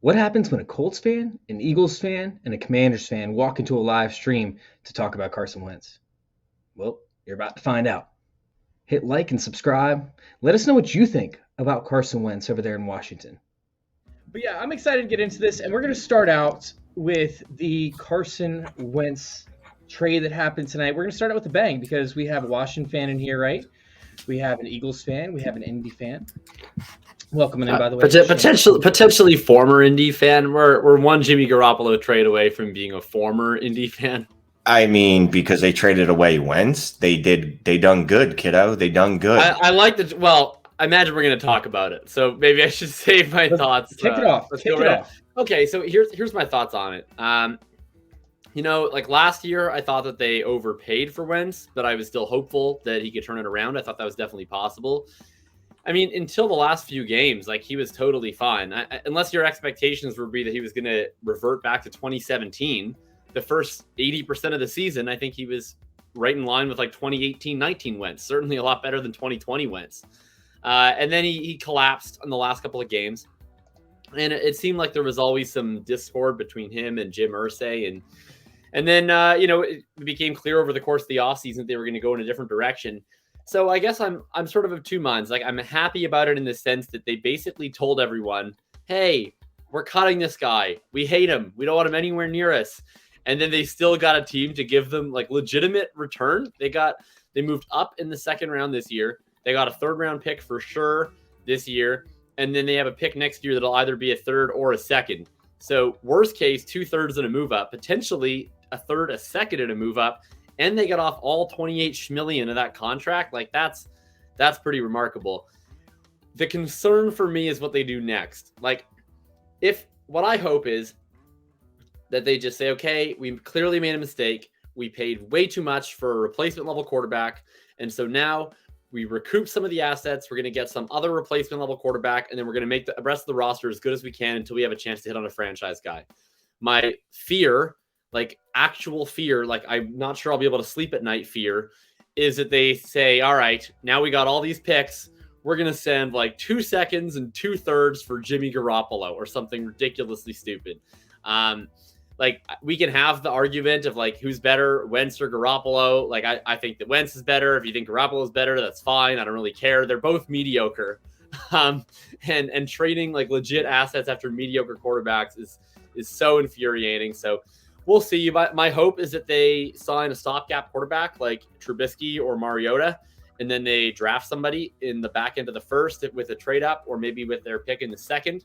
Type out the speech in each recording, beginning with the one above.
What happens when a Colts fan, an Eagles fan, and a Commanders fan walk into a live stream to talk about Carson Wentz? Well, you're about to find out. Hit like and subscribe. Let us know what you think about Carson Wentz over there in Washington. But yeah, I'm excited to get into this, and we're going to start out with the Carson Wentz trade that happened tonight. We're going to start out with a bang because we have a Washington fan in here, right? We have an Eagles fan. We have an Indy fan. Welcome in, by the way. Potentially former Indy fan. We're one Jimmy Garoppolo trade away from being a former Indy fan. I mean, because they traded away Wentz, they done good, kiddo. They done good. I like the. Well, I imagine we're going to talk about it, so maybe I should save my thoughts. Kick it off. Okay, so here's my thoughts on it. Like last year, I thought that they overpaid for Wentz, but I was still hopeful that he could turn it around. I thought that was definitely possible. I mean, until the last few games, like he was totally fine. Unless your expectations would be that he was going to revert back to 2017, the first 80% of the season, I think he was right in line with like 2018-19 Wentz. Certainly a lot better than 2020 Wentz. And then he collapsed in the last couple of games. And it seemed like there was always some discord between him and Jim Irsay. And then, it became clear over the course of the offseason that they were going to go in a different direction. So I guess I'm sort of two minds. Like, I'm happy about it in the sense that they basically told everyone, hey, we're cutting this guy. We hate him. We don't want him anywhere near us. And then they still got a team to give them like legitimate return. They moved up in the second round this year. They got a third round pick for sure this year. And then they have a pick next year that'll either be a third or a second. So worst case, 2/3 and a move up, potentially a third, a second and a move up. And they got off all 28 million of that contract. Like that's pretty remarkable. The concern for me is what they do next. Like, what I hope is that they just say, okay, we clearly made a mistake. We paid way too much for a replacement level quarterback. And so now we recoup some of the assets. We're going to get some other replacement level quarterback. And then we're going to make the rest of the roster as good as we can until we have a chance to hit on a franchise guy. My fear, like actual fear, like I'm not sure I'll be able to sleep at night fear, is that they say, all right, now we got all these picks. We're going to send like 2 seconds and 2/3 for Jimmy Garoppolo or something ridiculously stupid. Like we can have the argument of like, who's better, Wentz or Garoppolo? Like, I think that Wentz is better. If you think Garoppolo is better, that's fine. I don't really care. They're both mediocre. And trading like legit assets after mediocre quarterbacks is so infuriating. So we'll see. My hope is that they sign a stopgap quarterback like Trubisky or Mariota, and then they draft somebody in the back end of the first with a trade up, or maybe with their pick in the second.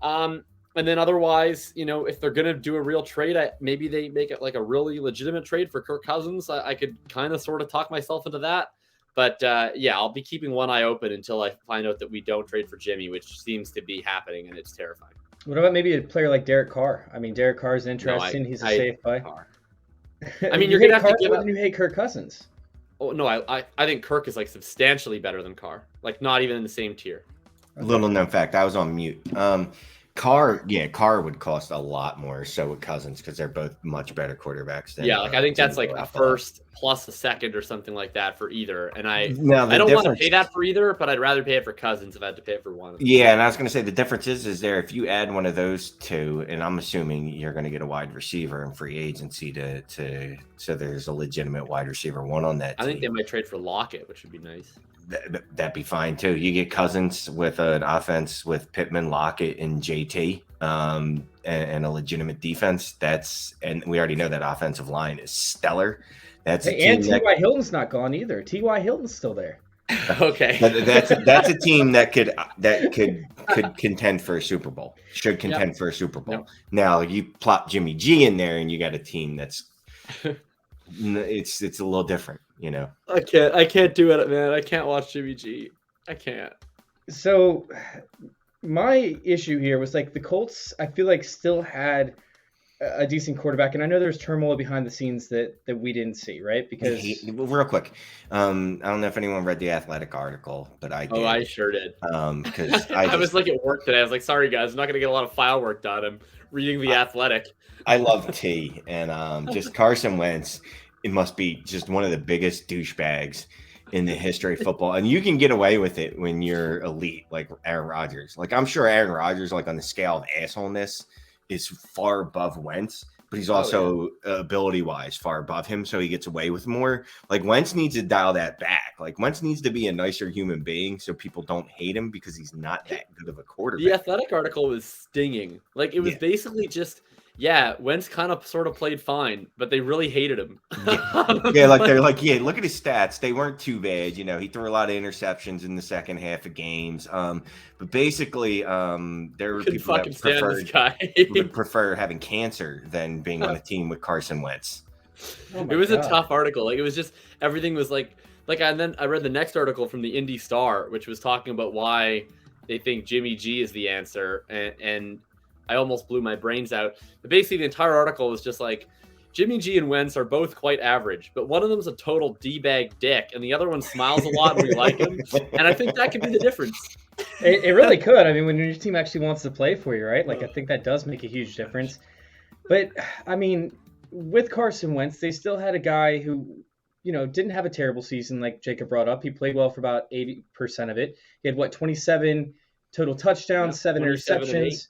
And then otherwise, if they're going to do a real trade, maybe they make it like a really legitimate trade for Kirk Cousins. I could kind of sort of talk myself into that. But I'll be keeping one eye open until I find out that we don't trade for Jimmy, which seems to be happening, and it's terrifying. What about maybe a player like Derek Carr? I mean, Derek Carr is interesting. He's a safe play. I mean, you're going to have to give up. You hate Kirk Cousins. Oh, no, I think Kirk is like substantially better than Carr. Like not even in the same tier. Little known fact, I was on mute. Carr would cost a lot more. So would Cousins, because they're both much better quarterbacks than. Yeah, like I think that's like a first plus a second or something like that for either. And I don't want to pay that for either, but I'd rather pay it for Cousins if I had to pay it for one. Yeah, and I was going to say the difference is there if you add one of those two, and I'm assuming you're going to get a wide receiver in free agency so there's a legitimate wide receiver one on that team. I think they might trade for Lockett, which would be nice. That'd be fine too. You get Cousins with an offense with Pittman, Lockett, and JT, and a legitimate defense. And we already know that offensive line is stellar. And T.Y. Hilton's not gone either. T.Y. Hilton's still there. Okay, that's a team that could contend for a Super Bowl. Should contend for a Super Bowl. Yep. Now you plop Jimmy G in there, and you got a team that's it's a little different. I can't do it, man. I can't watch Jimmy G. I can't. So my issue here was like the Colts, I feel like still had a decent quarterback, and I know there's turmoil behind the scenes that we didn't see, right? Because real quick, I don't know if anyone read the Athletic article, but I did. Oh, I sure did. Because I was like at work today. I was like, sorry guys, I'm not gonna get a lot of file work done. I'm reading the Athletic. I love T, and just Carson Wentz. It must be just one of the biggest douchebags in the history of football. And you can get away with it when you're elite, like Aaron Rodgers. Like, I'm sure Aaron Rodgers, like on the scale of assholeness, is far above Wentz, but he's also ability-wise far above him, so he gets away with more. Like, Wentz needs to dial that back. Like, Wentz needs to be a nicer human being so people don't hate him because he's not that good of a quarterback. The Athletic article was stinging. Like, it was basically just, Wentz kind of sort of played fine, but they really hated him. They're like, look at his stats. They weren't too bad. You know, he threw a lot of interceptions in the second half of games. But basically, there were people that would prefer having cancer than being on a team with Carson Wentz. It was a tough article. Like, it was just, everything was like, and then I read the next article from the Indy Star, which was talking about why they think Jimmy G is the answer. And I almost blew my brains out. But basically, the entire article was just like, Jimmy G and Wentz are both quite average, but one of them is a total D-bag dick, and the other one smiles a lot and we like him. And I think that could be the difference. It really could. I mean, when your team actually wants to play for you, right? Like, I think that does make a huge difference. But, I mean, with Carson Wentz, they still had a guy who, didn't have a terrible season like Jacob brought up. He played well for about 80% of it. He had, 27 total touchdowns, 7 interceptions.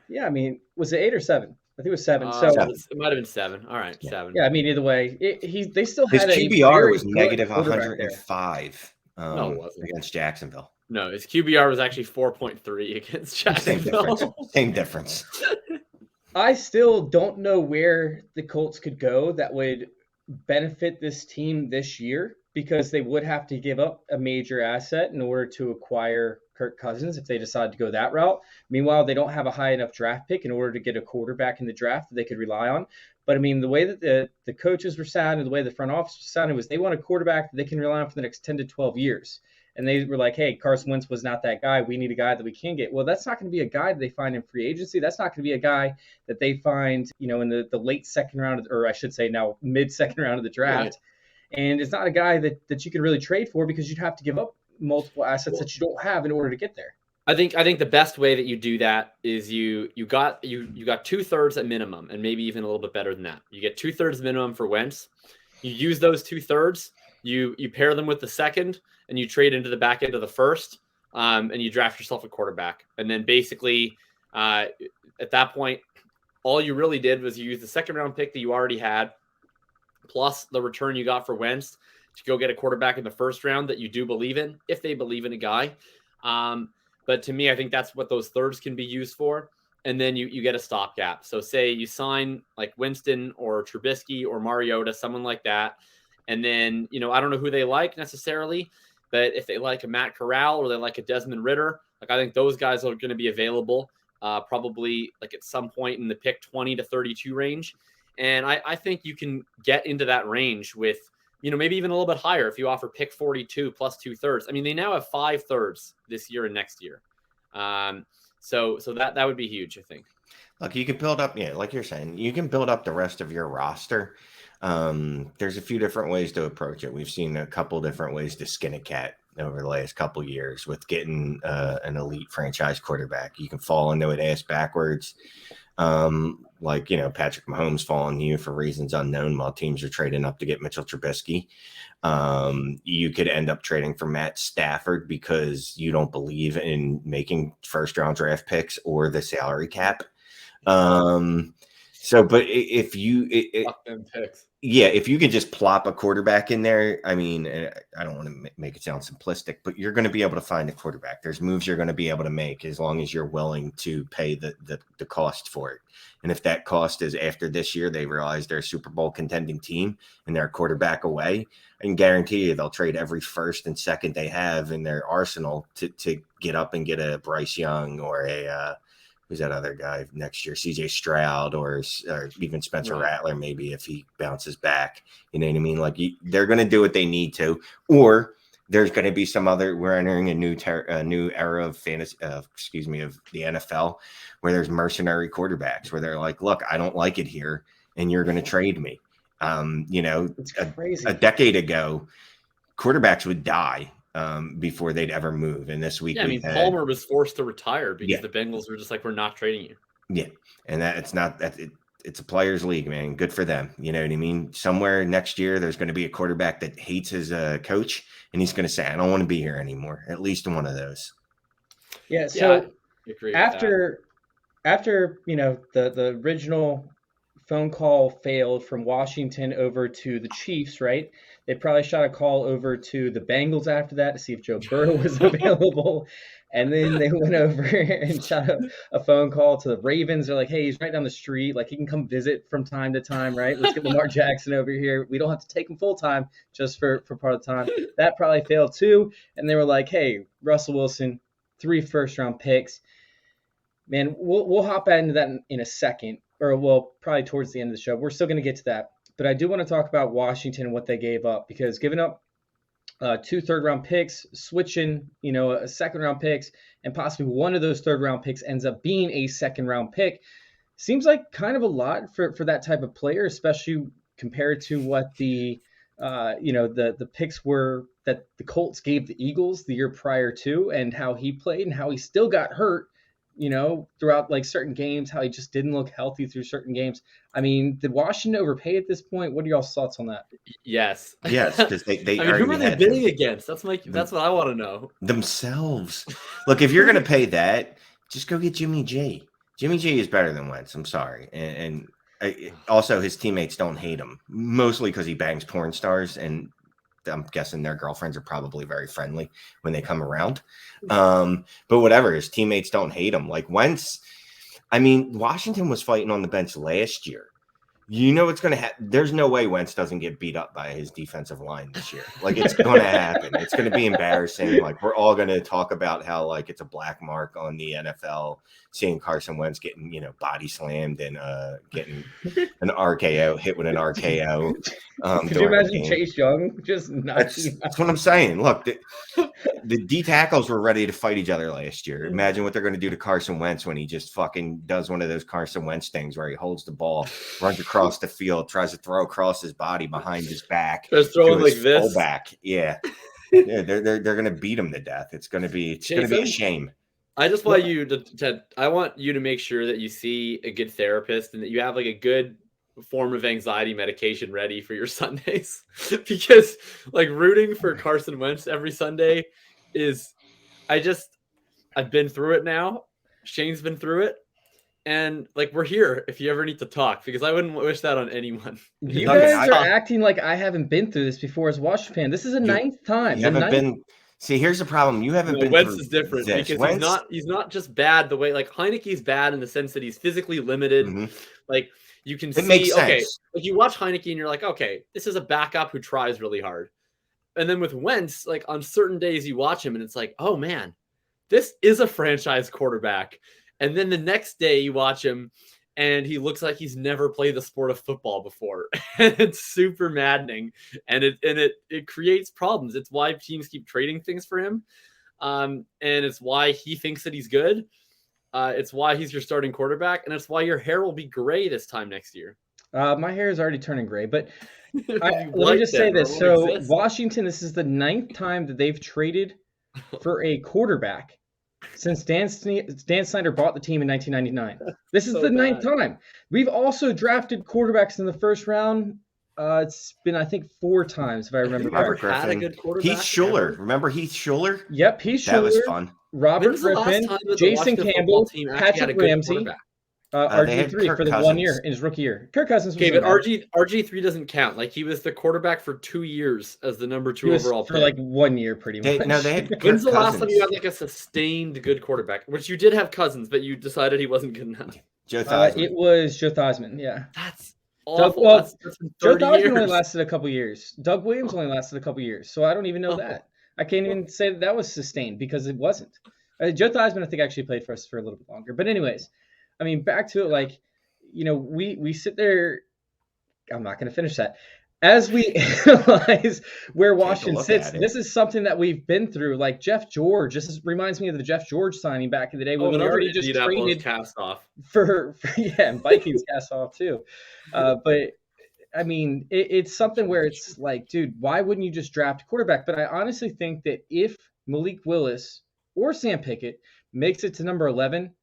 Yeah, I mean, was it 8 or 7? I think it was 7. It might have been 7. All right, 7. Yeah, I mean, either way, they still had his QBR was negative 105 against Jacksonville. No, his QBR was actually 4.3 against Jacksonville. Same difference. I still don't know where the Colts could go that would benefit this team this year, because they would have to give up a major asset in order to acquire Kirk Cousins if they decide to go that route. Meanwhile, they don't have a high enough draft pick in order to get a quarterback in the draft that they could rely on. But, I mean, the way that the coaches were sounding, the way the front office was sounding, was they want a quarterback that they can rely on for the next 10 to 12 years. And they were like, hey, Carson Wentz was not that guy. We need a guy that we can get. Well, that's not going to be a guy that they find in free agency. That's not going to be a guy that they find, in the late second round, or I should say now mid-second round of the draft. Right. And it's not a guy that you can really trade for, because you'd have to give up multiple assets that you don't have in order to get there. I think the best way that you do that is you got 2/3 at minimum, and maybe even a little bit better than that. You get 2/3 minimum for Wentz. You use those 2/3. You pair them with the second, and you trade into the back end of the first, and you draft yourself a quarterback. And then basically, at that point, all you really did was you use the second round pick that you already had, plus the return you got for Wentz, to go get a quarterback in the first round that you do believe in, if they believe in a guy. But to me, I think that's what those thirds can be used for. And then you get a stopgap. So say you sign like Winston or Trubisky or Mariota, someone like that. And then, I don't know who they like necessarily, but if they like a Matt Corral or they like a Desmond Ridder, like I think those guys are going to be available probably like at some point in the pick 20 to 32 range. And I think you can get into that range with, maybe even a little bit higher if you offer pick 42 plus 2/3. I mean, they now have 5/3 this year and next year. So that would be huge, I think. Look, you can build up, like you're saying, you can build up the rest of your roster. There's a few different ways to approach it. We've seen a couple different ways to skin a cat over the last couple years with getting an elite franchise quarterback. You can fall into it ass backwards. Like, Patrick Mahomes falling to you for reasons unknown while teams are trading up to get Mitchell Trubisky. You could end up trading for Matt Stafford because you don't believe in making first round draft picks or the salary cap. But if you, if you can just plop a quarterback in there, I mean, I don't want to make it sound simplistic, but you're going to be able to find a quarterback. There's moves you're going to be able to make as long as you're willing to pay the cost for it. And if that cost is after this year, they realize they're a Super Bowl contending team and they're a quarterback away, I can guarantee you they'll trade every first and second they have in their arsenal to get up and get a Bryce Young or a who's that other guy next year, CJ Stroud or even Spencer Rattler, maybe if he bounces back. You know what I mean? Like they're going to do what they need to, or there's going to be some other. We're entering a new era of fantasy, of the NFL, where there's mercenary quarterbacks where they're like, look, I don't like it here, and you're going to trade me. It's crazy. A decade ago, quarterbacks would die before they'd ever move. And this week, Palmer was forced to retire because the Bengals were just like, we're not trading you. Yeah, and that it's not that. it's a players' league, man. Good for them. You know what I mean? Somewhere next year, there's going to be a quarterback that hates his coach, and he's going to say, "I don't want to be here anymore." At least one of those. Yeah. Yeah, So I agree with that. after the original phone call failed from Washington over to the Chiefs, right? They probably shot a call over to the Bengals after that to see if Joe Burrow was available. And then they went over and shot a phone call to the Ravens. They're like, hey, he's right down the street. Like, he can come visit from time to time, right? Let's get Lamar Jackson over here. We don't have to take him full time, just for part of the time. That probably failed too. And they were like, hey, Russell Wilson, 3 first-round picks. Man, we'll hop into that in a second, or well, probably towards the end of the show. We're still going to get to that, but I do want to talk about Washington and what they gave up, because giving up 2 third-round picks, switching, a second-round picks, and possibly one of those third-round picks ends up being a second-round pick, seems like kind of a lot for that type of player, especially compared to what the picks were that the Colts gave the Eagles the year prior to, and how he played and how he still got hurt. Throughout like certain games, how he just didn't look healthy through certain games. I mean, did Washington overpay at this point? What are y'all's thoughts on that? Yes. Yes, because they I mean, who are they bidding against? That's what I want to know. Themselves. Look, if you're going to pay that, just go get Jimmy G. Jimmy G is better than Wentz. I'm sorry. And also his teammates don't hate him, mostly because he bangs porn stars, and I'm guessing their girlfriends are probably very friendly when they come around. But whatever, his teammates don't hate him. Like Wentz, I mean, Washington was fighting on the bench last year. You know what's going to happen. There's no way Wentz doesn't get beat up by his defensive line this year. Like, it's going to happen. It's going to be embarrassing. Like, we're all going to talk about how, like, it's a black mark on the NFL, seeing Carson Wentz getting, body slammed and getting an RKO, hit with an RKO. Could you imagine Chase Young just that's what I'm saying. Look, the D tackles were ready to fight each other last year. Imagine what they're going to do to Carson Wentz when he just fucking does one of those Carson Wentz things where he holds the ball, runs across the field, tries to throw across his body behind his back. Just throwing like this. Fullback. Yeah. They're going to beat him to death. It's going to be a shame. I just want you to make sure that you see a good therapist and that you have like a good form of anxiety medication ready for your Sundays, because like rooting for Carson Wentz every Sunday is, I've been through it now. Shane's been through it. And like, we're here if you ever need to talk, because I wouldn't wish that on anyone. You guys are acting like I haven't been through this before as a Washington fan. This is a ninth time. You haven't been. See, here's the problem. You haven't been. Wentz is different because he's not just bad the way, like, Heineke's bad in the sense that he's physically limited. Mm-hmm. Like, you can see, okay, like you watch Heineke and you're like, okay, this is a backup who tries really hard. And then with Wentz, like on certain days you watch him and it's like, oh man, this is a franchise quarterback. And then the next day you watch him and he looks like he's never played the sport of football before. And it's super maddening. And it creates problems. It's why teams keep trading things for him. And it's why he thinks that he's good. It's why he's your starting quarterback. And it's why your hair will be gray this time next year. My hair is already turning gray, but let me just say this. So Washington, this is the 9th time that they've traded for a quarterback since Dan Snyder bought the team in 1999. This is the 9th time. We've also drafted quarterbacks in the first round. It's been, I think, 4 times, if I remember correctly. Had a good quarterback. Heath Schuler. Remember Heath Schuler? Yep, Heath Schuler. That was fun. Robert Griffin, Jason Campbell, Patrick Ramsey, RG3 for the 1 year in his rookie year. Kirk Cousins was but RG3 doesn't count. Like, he was the quarterback for 2 years as the number 2 overall for pick. Like 1 year, pretty much. They had When's the last time you had like a sustained good quarterback? Which you did have Cousins, but you decided he wasn't good enough. Joe Theismann. It was Joe Theismann, yeah. That's awful. That's Joe Theismann only lasted a couple years. Doug Williams only lasted a couple years, so I don't even know that. I can't even say that was sustained because it wasn't. Joe Theismann, I think, actually played for us for a little bit longer. But anyways, I mean, back to it, like, we sit there. I'm not going to finish that. As we analyze where Washington sits, this is something that we've been through. Like Jeff George, this reminds me of the Jeff George signing back in the day when we already just traded cast off for and Vikings cast off too. But I mean, it's something where it's like, dude, why wouldn't you just draft a quarterback? But I honestly think that if Malik Willis or Sam Pickett makes it to number 11,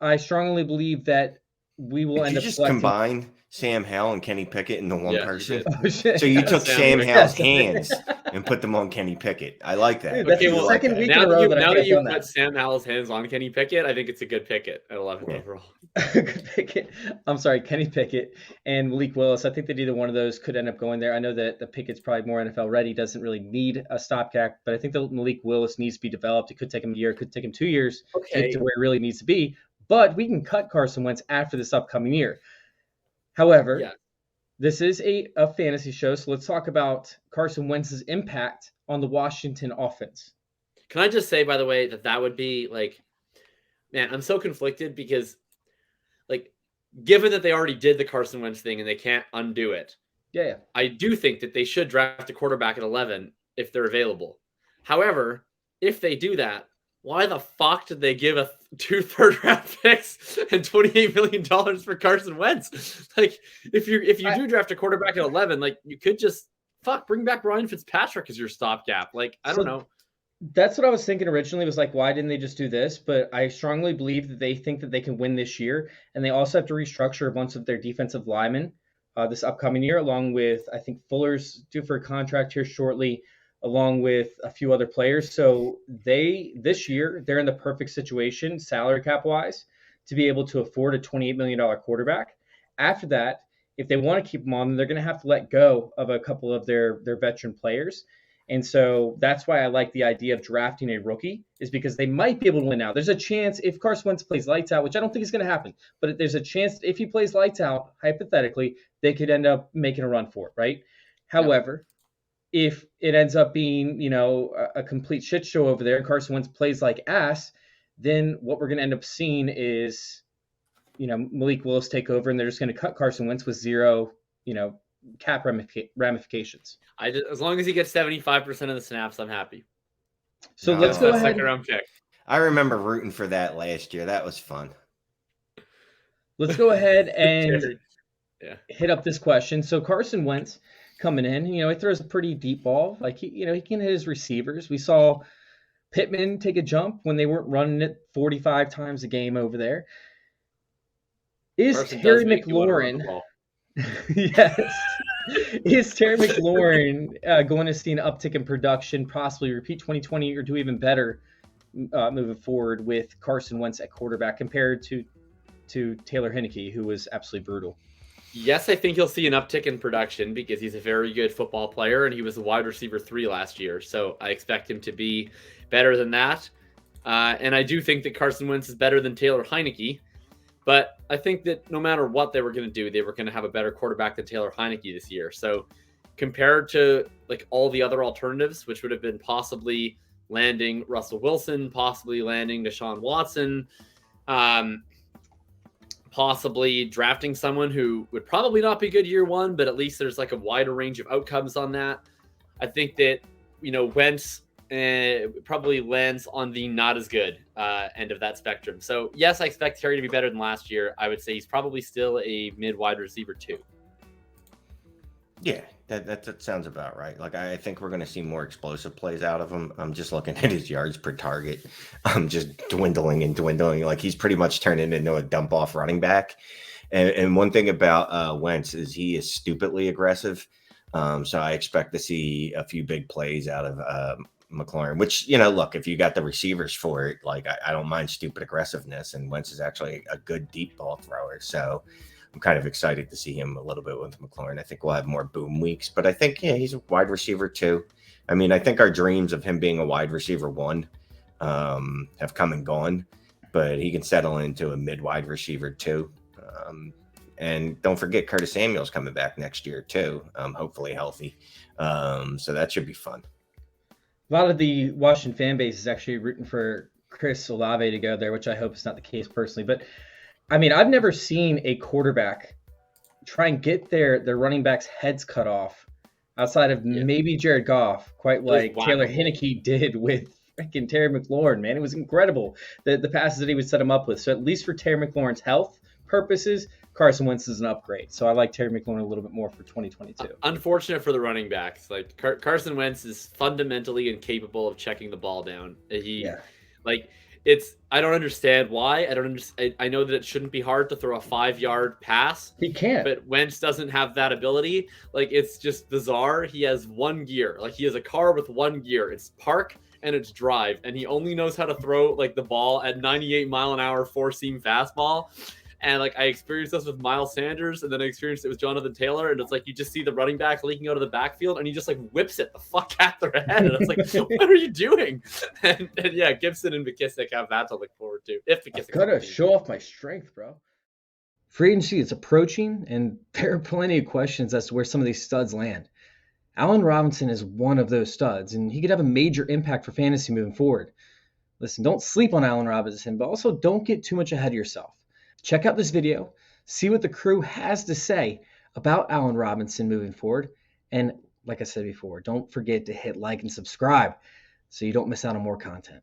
I strongly believe that we will Did end you up just selecting. combine Sam Howell and Kenny Pickett into one Yeah, you person? did. Oh, shit. So you took Sam Sam Howell's Yes. hands and put them on Kenny Pickett. I like that. Dude, that's Okay, the I well, like second that. week in a row that I now think that I've you done put that. Sam Howell's hands on Kenny Pickett, I think it's a good picket at 11th Yeah. overall. Pickett. I'm sorry, Kenny Pickett and Malik Willis. I think that either one of those could end up going there. I know that the Pickett's probably more NFL ready, doesn't really need a stopgap, but I think that Malik Willis needs to be developed. It could take him a year, it could take him 2 years to get to Okay. where it really needs to be. But we can cut Carson Wentz after this upcoming year. However, Yeah. this is a fantasy show, so let's talk about Carson Wentz's impact on the Washington offense. Can I just say, by the way, that would be like, man, I'm so conflicted because, like, given that they already did the Carson Wentz thing and they can't undo it, Yeah. I do think that they should draft a quarterback at 11 if they're available. However, if they do that, why the fuck did they give 2 third-round picks and $28 million for Carson Wentz? Like, if you do draft a quarterback at 11, like, you could just bring back Ryan Fitzpatrick as your stopgap. Like, I don't know. That's what I was thinking originally, was like, why didn't they just do this? But I strongly believe that they think that they can win this year, and they also have to restructure a bunch of their defensive linemen this upcoming year, along with, I think, Fuller's due for a contract here shortly, along with a few other players. So this year, they're in the perfect situation, salary cap wise, to be able to afford a $28 million quarterback. After that, if they want to keep him on, they're going to have to let go of a couple of their veteran players. And so that's why I like the idea of drafting a rookie, is because they might be able to win now. There's a chance if Carson Wentz plays lights out, which I don't think is going to happen, but there's a chance if he plays lights out, hypothetically, they could end up making a run for it, right? However, if it ends up being, a complete shit show over there and Carson Wentz plays like ass, then what we're going to end up seeing is, Malik Willis take over, and they're just going to cut Carson Wentz with zero, cap ramifications. As long as he gets 75% of the snaps, I'm happy. So let's go ahead. Second round pick. I remember rooting for that last year. That was fun. Let's go ahead and hit up this question. So Carson Wentz coming in, he throws a pretty deep ball. Like he can hit his receivers. We saw Pittman take a jump when they weren't running it 45 times a game over there. Is Terry McLaurin? Yes. Is Terry McLaurin going to see an uptick in production, possibly repeat 2020, or do even better moving forward with Carson Wentz at quarterback compared to Taylor Heinicke, who was absolutely brutal? Yes, I think he'll see an uptick in production because he's a very good football player and he was a wide receiver 3 last year. So I expect him to be better than that. And I do think that Carson Wentz is better than Taylor Heinicke. But I think that no matter what they were going to do, they were going to have a better quarterback than Taylor Heinicke this year. So compared to like all the other alternatives, which would have been possibly landing Russell Wilson, possibly landing Deshaun Watson, possibly drafting someone who would probably not be good year one, but at least there's like a wider range of outcomes on that. I think that, Wentz probably lands on the not as good end of that spectrum. So yes, I expect Terry to be better than last year. I would say he's probably still a mid wide receiver 2. Yeah, that sounds about right. Like, I think we're going to see more explosive plays out of him. I'm just looking at his yards per target. I'm just dwindling. Like, he's pretty much turning into a dump off running back. And one thing about Wentz is he is stupidly aggressive. So I expect to see a few big plays out of McLaurin, which, look, if you got the receivers for it, like, I don't mind stupid aggressiveness. And Wentz is actually a good deep ball thrower. So I'm kind of excited to see him a little bit with McLaurin. I think we'll have more boom weeks, but I think, he's a wide receiver 2. I mean, I think our dreams of him being a wide receiver 1 have come and gone, but he can settle into a mid wide receiver 2. And don't forget, Curtis Samuel's coming back next year too, hopefully healthy. So that should be fun. A lot of the Washington fan base is actually rooting for Chris Olave to go there, which I hope is not the case personally. But I mean, I've never seen a quarterback try and get their running backs' heads cut off outside of maybe Jared Goff, quite like Taylor Heinicke did with freaking Terry McLaurin, man. It was incredible, the passes that he would set him up with. So at least for Terry McLaurin's health purposes, Carson Wentz is an upgrade. So I like Terry McLaurin a little bit more for 2022. Unfortunate for the running backs. Like Carson Wentz is fundamentally incapable of checking the ball down. I don't understand why. I don't understand. I know that it shouldn't be hard to throw a 5-yard pass. He can't. But Wentz doesn't have that ability. Like, it's just bizarre. He has one gear. Like, he has a car with one gear. It's park and it's drive. And he only knows how to throw, like, the ball at 98-mile-an-hour four-seam fastball. And, like, I experienced this with Miles Sanders, and then I experienced it with Jonathan Taylor, and it's like you just see the running back leaking out of the backfield, and he just, like, whips it the fuck at their head. And it's like, what are you doing? And yeah, Gibson and McKissick have that to look forward to. If McKissick Gotta show off my strength, bro. Free agency is approaching, and there are plenty of questions as to where some of these studs land. Allen Robinson is one of those studs, and he could have a major impact for fantasy moving forward. Listen, don't sleep on Allen Robinson, but also don't get too much ahead of yourself. Check out this video, see what the crew has to say about Allen Robinson moving forward. And like I said before, don't forget to hit like and subscribe so you don't miss out on more content.